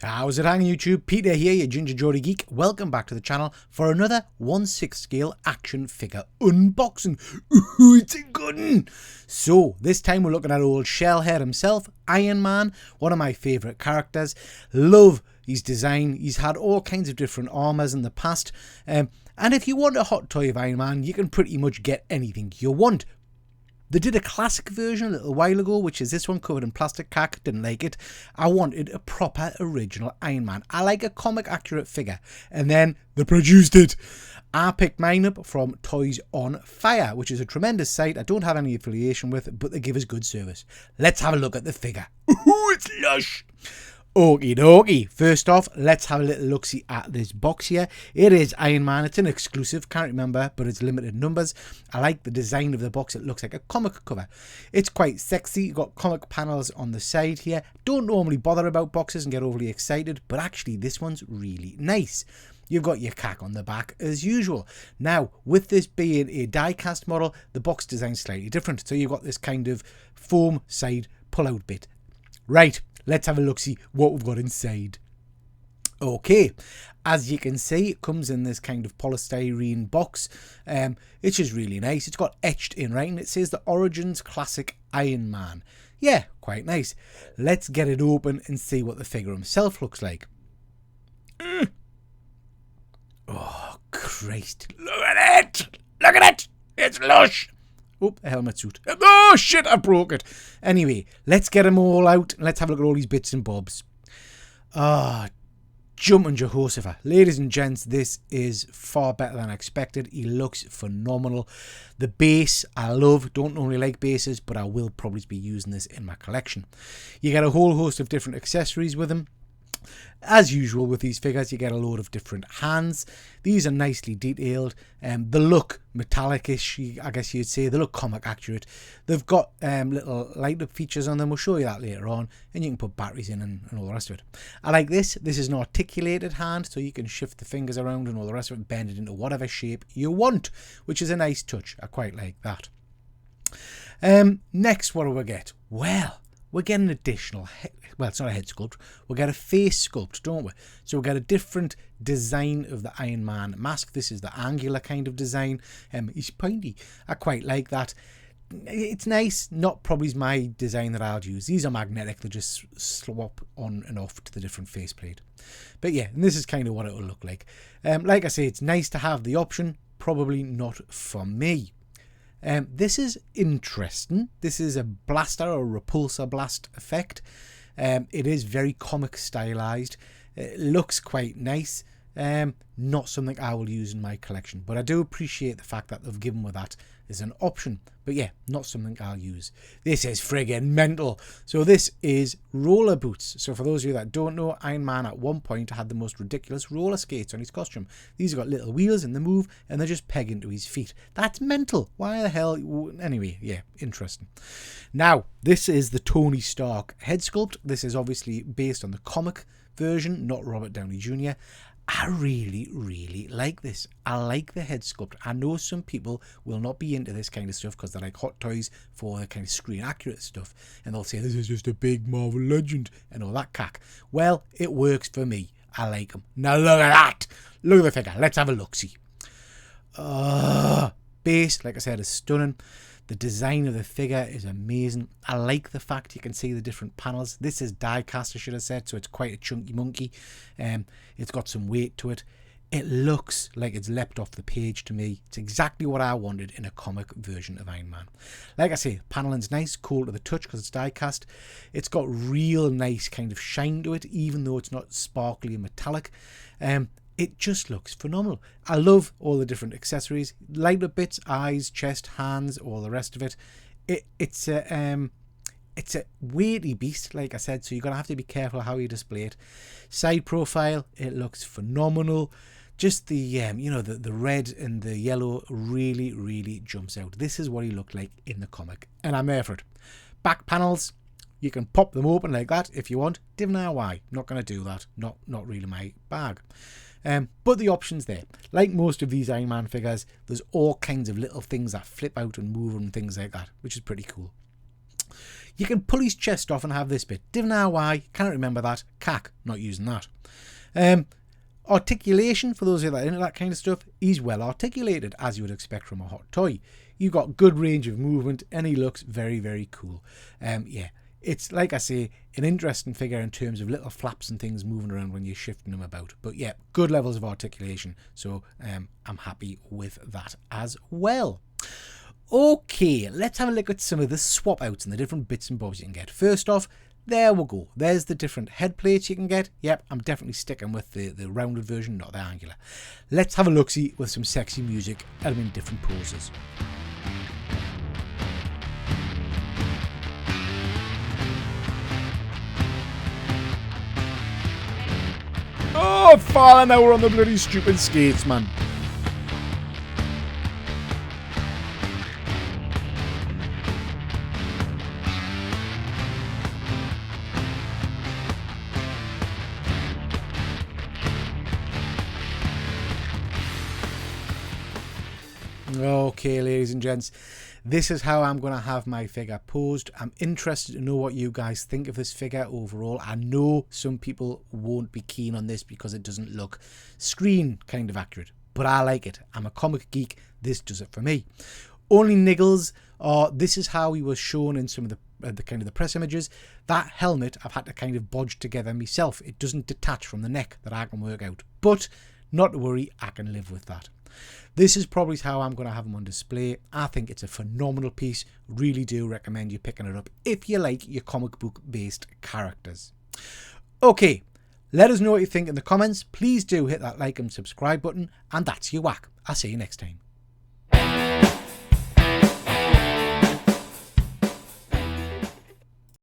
How's it hanging, YouTube? Peter here, your Ginger Geordie Geek. Welcome back to the channel for another 1/6 scale action figure unboxing. Ooh, it's a good one. So, this time we're looking at old Shellhead himself, Iron Man, one of my favourite characters. Love his design. He's had all kinds of different armours in the past. And if you want a hot toy of Iron Man, you can pretty much get anything you want. They did a classic version a little while ago, which is this one covered in plastic cack. Didn't like it. I wanted a proper original Iron Man. I like a comic accurate figure. And then they produced it. I picked mine up from Toys on Fire, which is a tremendous site I don't have any affiliation with, but they give us good service. Let's have a look at the figure. Ooh, it's lush. Okie dokie. First off, let's have a little look-see at this box here. It is Iron Man. It's an exclusive. Can't remember, but it's limited numbers. I like the design of the box. It looks like a comic cover. It's quite sexy. You've got comic panels on the side here. Don't normally bother about boxes and get overly excited, but actually this one's really nice. You've got your cack on the back as usual. Now, with this being a die-cast model, the box design's slightly different. So you've got this kind of foam side pull-out bit. Right. Let's have a look-see what we've got inside. Okay, as you can see, it comes in this kind of polystyrene box. It's just really nice. It's got etched in writing. It says the Origins Classic Iron Man. Yeah, quite nice. Let's get it open and see what the figure himself looks like. Oh, Christ. Look at it. Look at it. It's lush. Oh, a helmet suit. Oh, shit, I broke it. Anyway, let's get them all out. Let's have a look at all these bits and bobs. Ah, jumping Jehoshaphat. Ladies and gents, this is far better than I expected. He looks phenomenal. The base, I love. Don't normally like bases, but I will probably be using this in my collection. You get a whole host of different accessories with him. As usual with these figures, you get a load of different hands. These are nicely detailed. They look metallic-ish, I guess you'd say. They look comic accurate. They've got little light-up features on them. We'll show you that later on. And you can put batteries in and all the rest of it. I like this. This is an articulated hand, so you can shift the fingers around and all the rest of it, bend it into whatever shape you want, which is a nice touch. I quite like that. Next, what do we get? Well, we're getting an additional well, it's not a head sculpt. We'll get a face sculpt, don't we? So we'll get a different design of the Iron Man mask. This is the angular kind of design. It's pointy. I quite like that. It's nice. Not probably my design that I'll use. These are magnetic. They just swap on and off to the different faceplate. But yeah, and this is kind of what it will look like. Like I say, it's nice to have the option. Probably not for me. This is interesting. This is a blaster or repulsor blast effect. It is very comic stylized. It looks quite nice. Not something I will use in my collection, but I do appreciate the fact that they've given me that as an option. But yeah, not something I'll use. This is friggin' mental. So this is roller boots. So for those of you that don't know, Iron Man at one point had the most ridiculous roller skates on his costume. These have got little wheels and they move and they just peg into his feet. That's mental. Why the hell? Anyway, yeah, interesting. Now, this is the Tony Stark head sculpt. This is obviously based on the comic version, not Robert Downey Jr. I really, really like this. I like the head sculpt. I know some people will not be into this kind of stuff because they like Hot Toys for the kind of screen accurate stuff. And they'll say, this is just a big Marvel legend and all that cack. Well, it works for me. I like them. Now look at that. Look at the figure. Let's have a look-see. Base, like I said, is stunning. The design of the figure is amazing. I like the fact you can see the different panels. This is die cast, I should have said, so it's quite a chunky monkey. It's got some weight to it. It looks like it's leapt off the page to me. It's exactly what I wanted in a comic version of Iron Man. Like I say, paneling's nice, cool to the touch because it's die cast. It's got real nice kind of shine to it, even though it's not sparkly and metallic. It just looks phenomenal. I love all the different accessories. Light up bits, eyes, chest, hands, all the rest of it. It's a weighty beast, like I said, so you're going to have to be careful how you display it. Side profile, it looks phenomenal. Just the, you know, the red and the yellow really, really jumps out. This is what he looked like in the comic, and I'm there for it. Back panels, you can pop them open like that if you want. Don't know why. Not going to do that. Not really my bag. But the option's there. Like most of these Iron Man figures, there's all kinds of little things that flip out and move and things like that, which is pretty cool. You can pull his chest off and have this bit. Didn't know why, can't remember that. Cack, not using that. Articulation, for those of you that are into that kind of stuff, he's well articulated, as you would expect from a hot toy. You've got good range of movement, and he looks very, very cool. Yeah, it's, like I say, an interesting figure in terms of little flaps and things moving around when you're shifting them about. But yeah, good levels of articulation, so I'm happy with that as well. Okay, let's have a look at some of the swap outs and the different bits and bobs you can get. First off, there we go. There's the different head plates you can get. Yep, I'm definitely sticking with the rounded version, not the angular. Let's have a look-see with some sexy music and in different poses. Oh, far now we're on the bloody stupid skates, man. Okay, ladies and gents, this is how I'm going to have my figure posed. I'm interested to know what you guys think of this figure overall. I know some people won't be keen on this because it doesn't look screen kind of accurate, but I like it. I'm a comic geek. This does it for me. Only niggles are, this is how he was shown in some of the kind of the press images. That helmet I've had to kind of bodge together myself. It doesn't detach from the neck that I can work out, but not to worry, I can live with that. This is probably how I'm going to have them on display. I think it's a phenomenal piece. Really do recommend you picking it up if you like your comic book based characters. Okay, let us know what you think in the comments. Please do hit that like and subscribe button, and that's your whack. I'll see you next time.